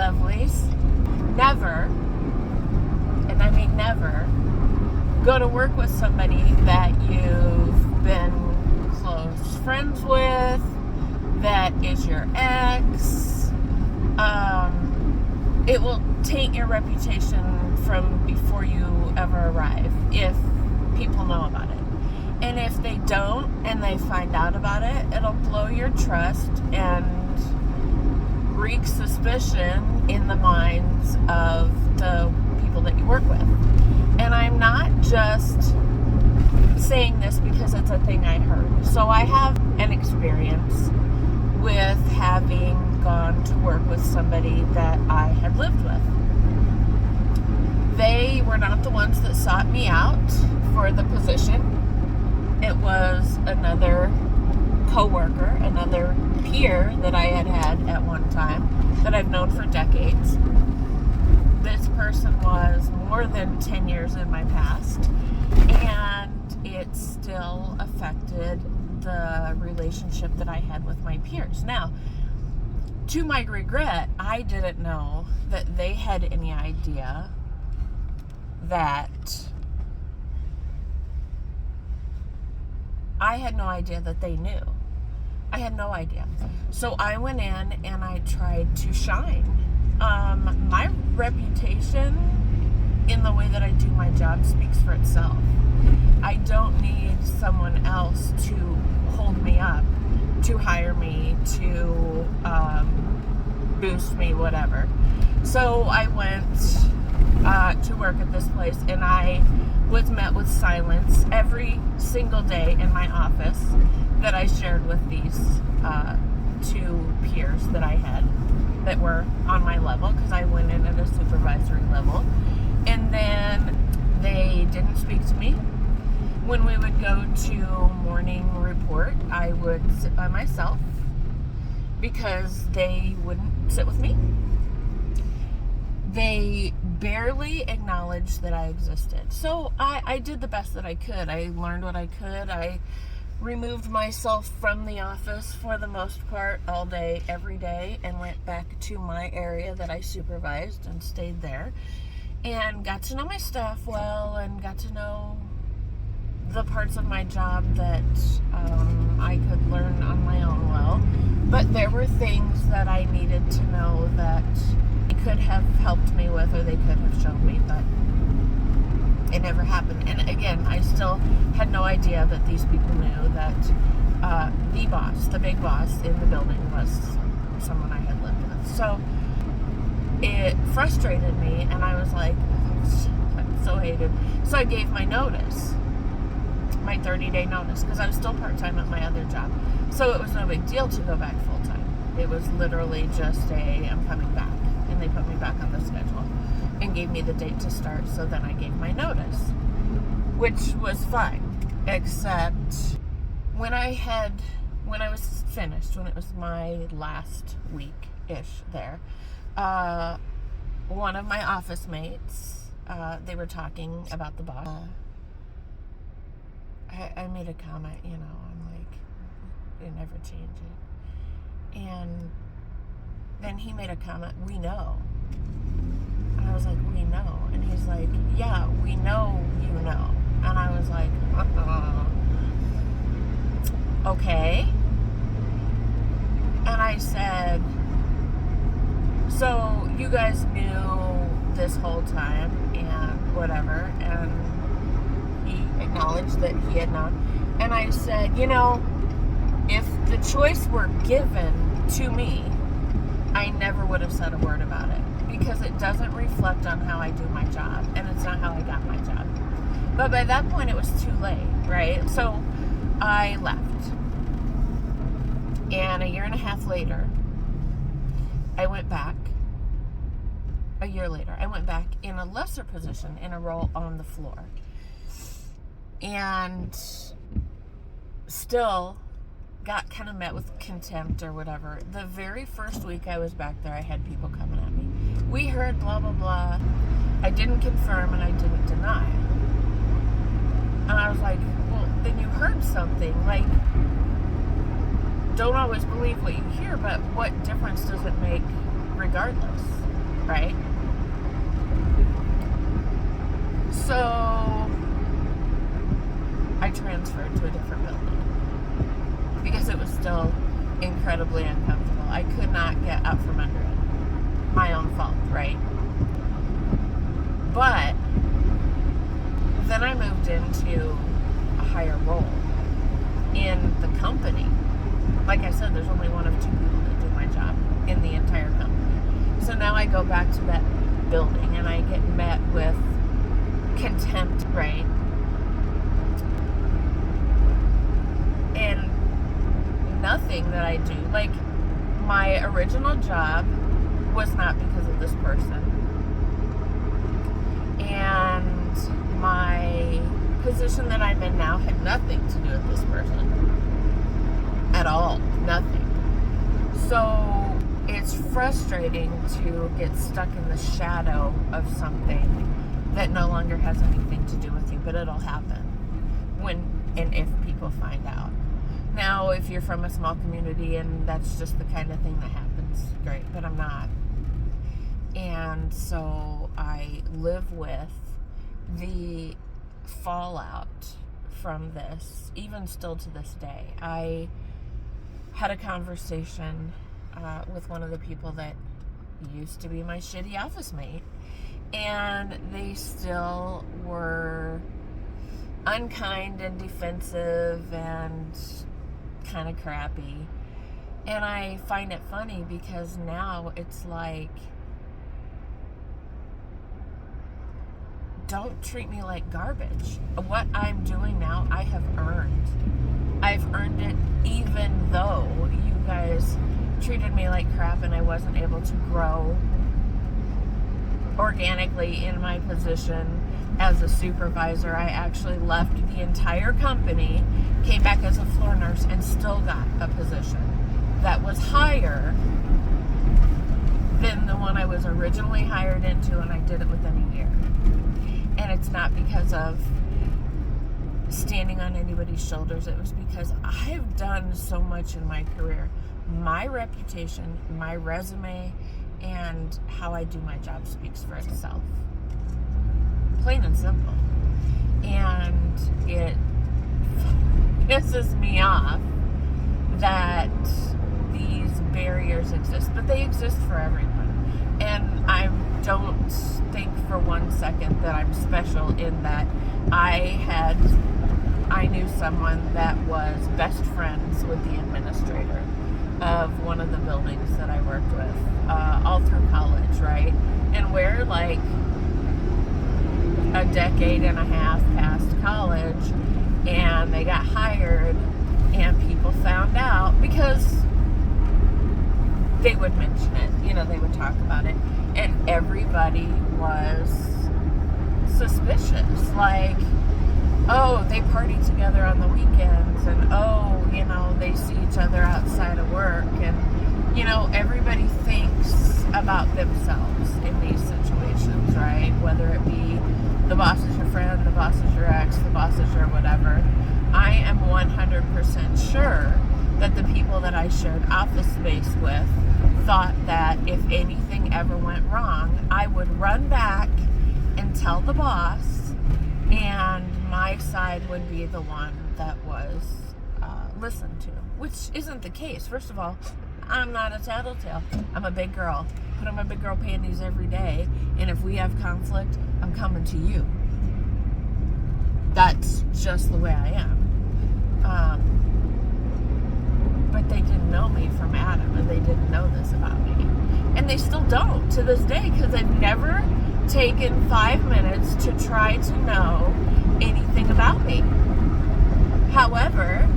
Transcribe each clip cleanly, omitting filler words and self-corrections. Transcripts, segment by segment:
lovelies, never, and I mean never, go to work with somebody that you've been close friends with, that is your ex. It will taint your reputation from before you ever arrive if people know about it. And if they don't and they find out about it, it'll blow your trust and wreak suspicion in the minds of the people that you work with. And I'm not just saying this because it's a thing I heard. So I have an experience with having gone to work with somebody that I had lived with. They were not the ones that sought me out for the position. It was another coworker, another peer that I had at one time that I've known for decades. This person was more than 10 years in my past, and it still affected the relationship that I had with my peers. Now, to my regret, I didn't know that they had any idea that I had no idea that they knew. I had no idea. So I went in and I tried to shine. My reputation in the way that I do my job speaks for itself. I don't need someone else to hold me up, to hire me, to boost me, whatever. So I went to work at this place, and I was met with silence every single day in my office that I shared with these two peers that I had that were on my level, because I went in at a supervisory level. And then they didn't speak to me. When we would go to morning report, I would sit by myself because they wouldn't sit with me. They barely acknowledged that I existed. So I did the best that I could. I learned what I could. I removed myself from the office for the most part all day, every day, and went back to my area that I supervised and stayed there and got to know my staff well and got to know the parts of my job that I could learn on my own well. But there were things that I needed to know that they could have helped me with, or they could have shown me, but it never happened. And again, I still had no idea that these people knew that the boss, the big boss in the building, was someone I had lived with. So it frustrated me, and I was like, I'm so hated. So I gave my notice, my 30-day notice, because I was still part-time at my other job. So it was no big deal to go back full-time. It was literally just I'm coming back. And they put me back on the schedule and gave me the date to start. So then I gave my notice, which was fine, except when I was finished, when it was my last week-ish there, one of my office mates, they were talking about the boss. I made a comment, I'm like, they never change it. And then he made a comment, we know. And I was like, we know. And he's like, yeah, we know you know. And I was like, okay. And I said, so you guys knew this whole time and whatever. And he acknowledged that he had known. And I said, if the choice were given to me, I never would have said a word about it, because it doesn't reflect on how I do my job, and it's not how I got my job. But by that point, it was too late, right? So I left. And a year and a half later, I went back. A year later, I went back in a lesser position, in a role on the floor. And still got kind of met with contempt or whatever. The very first week I was back there, I had people coming at me. We heard blah, blah, blah. I didn't confirm and I didn't deny. And I was like, well, then you heard something. Like, don't always believe what you hear, but what difference does it make regardless? right? So I transferred to a different building because it was still incredibly uncomfortable. I could not get out from under it. My own fault, right? But then I moved into a higher role in the company. Like I said, there's only one of two people that do my job in the entire company. So now I go back to that building and I get met with contempt, right? And nothing that I do, like my original job was not because of this person. And my position that I'm in now had nothing to do with this person at all. Nothing. So it's frustrating to get stuck in the shadow of something that no longer has anything to do with you, but it'll happen when and if people find out. Now, if you're from a small community and that's just the kind of thing that happens, great, but I'm not. And so I live with the fallout from this, even still to this day. I had a conversation with one of the people that used to be my shitty office mate, and they still were unkind and defensive and kind of crappy. And I find it funny because now it's like, don't treat me like garbage. What I'm doing now, I have earned. I've earned it, even though you guys treated me like crap and I wasn't able to grow organically in my position as a supervisor. I actually left the entire company, came back as a floor nurse, and still got a position that was higher than the one I was originally hired into, and I did it within a year. And it's not because of standing on anybody's shoulders. It was because I've done so much in my career. My reputation, my resume, and how I do my job speaks for itself. Plain and simple. And it pisses me off that these barriers exist, but they exist for everyone. And I don't think for 1 second that I'm special in that I knew someone that was best friends with the administrator of one of the buildings that I worked with all through college, right? And we're like a decade and a half past college, and they got hired, and people found out because they would mention it, they would talk about it, and everybody was suspicious, like, oh, they party together on the weekends, and oh, they see each other outside of work, and everybody thinks about themselves in these situations, right? Whether it be the boss is your friend, the boss is your ex, the boss is your whatever. I am 100% sure that the people that I shared office space with thought that if anything ever went wrong, I would run back and tell the boss, and my side would be the one that was listened to, which isn't the case. First of all, I'm not a tattletale. I'm a big girl. Put on my big girl panties every day, and if we have conflict, I'm coming to you. That's just the way I am. But they didn't know me from Adam, and they didn't know this about me. And they still don't to this day, because I've never taken 5 minutes to try to know anything about me. However,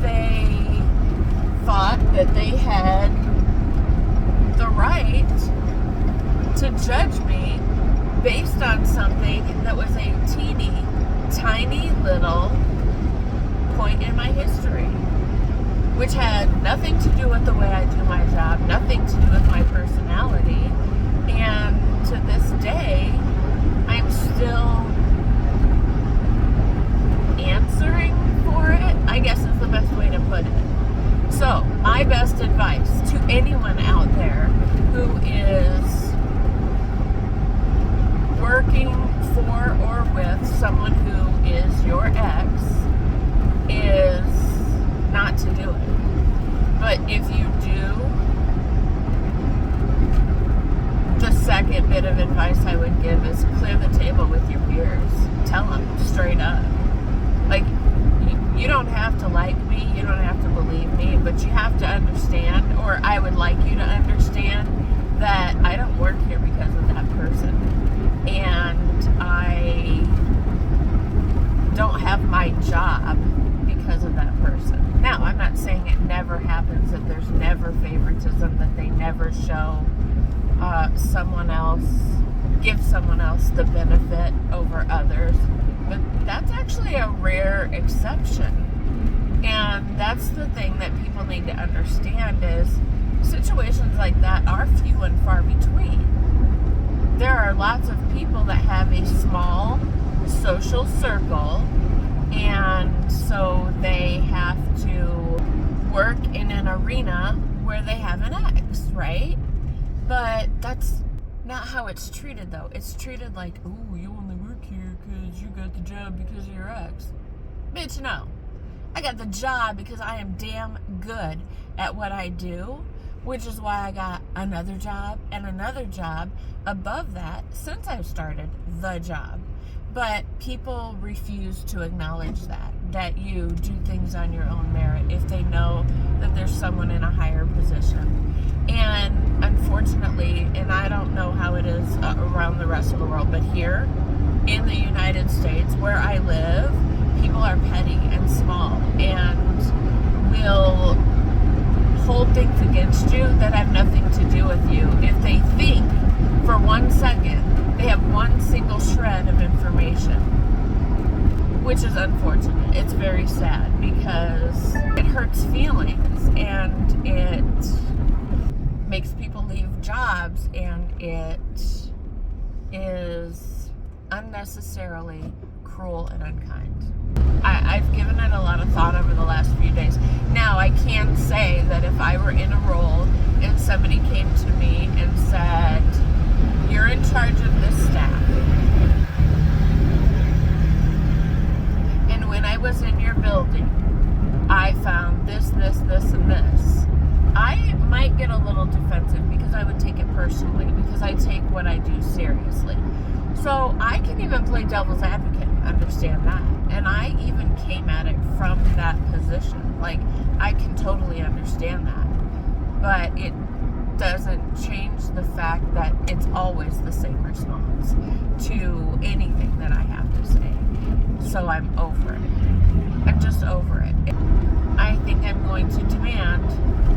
they thought that they had the right to judge me based on something that was a teeny, tiny little point in my history, which had nothing to do with the way I do my job, nothing to do with my personality. And to this day, I'm still answering for it, I guess is the best way to put it. So, my best advice to anyone out there who is bit of advice I would give is clear the table with your peers. Tell them straight up. Like, you don't have to like me, you don't have to believe me, but you have to understand, or I would like you to understand, that I don't work here because of that person. And I don't have my job because of that person. Now, I'm not saying it never happens, that there's never favoritism, that they never show someone else, give someone else the benefit over others. But that's actually a rare exception. And that's the thing that people need to understand is situations like that are few and far between. There are lots of people that have a small social circle, and so they have to work in an arena where they have an ex, right? But that's not how it's treated, though. It's treated like, oh, you only work here because you got the job because of your ex. Bitch, no. I got the job because I am damn good at what I do, which is why I got another job and another job above that since I've started the job. But people refuse to acknowledge that you do things on your own merit if they know that there's someone in a higher position. And unfortunately, and I don't know how it is around the rest of the world, but here in the United States where I live, people are petty and small and will hold things against you that have nothing to do with you. If they think for 1 second they have one single shred of information, which is unfortunate. It's very sad because it hurts feelings and it makes people leave jobs, and it is unnecessarily cruel and unkind. I've given it a lot of thought over the last few days. Now, I can say that if I were in a role and somebody came to me and said, you're in charge of this staff, and when I was in your building, I found this, and this, I might get a little defensive because I would take it personally, because I take what I do seriously. So I can even play devil's advocate and understand that. And I even came at it from that position. Like, I can totally understand that. But it doesn't change the fact that it's always the same response to anything that I have to say. So I'm over it. I'm just over it. I think I'm going to demand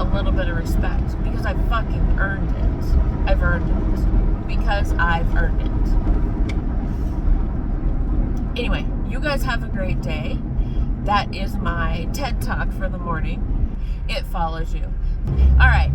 a little bit of respect because I fucking earned it. I've earned it. Because I've earned it. Anyway, you guys have a great day. That is my TED Talk for the morning. It follows you. All right.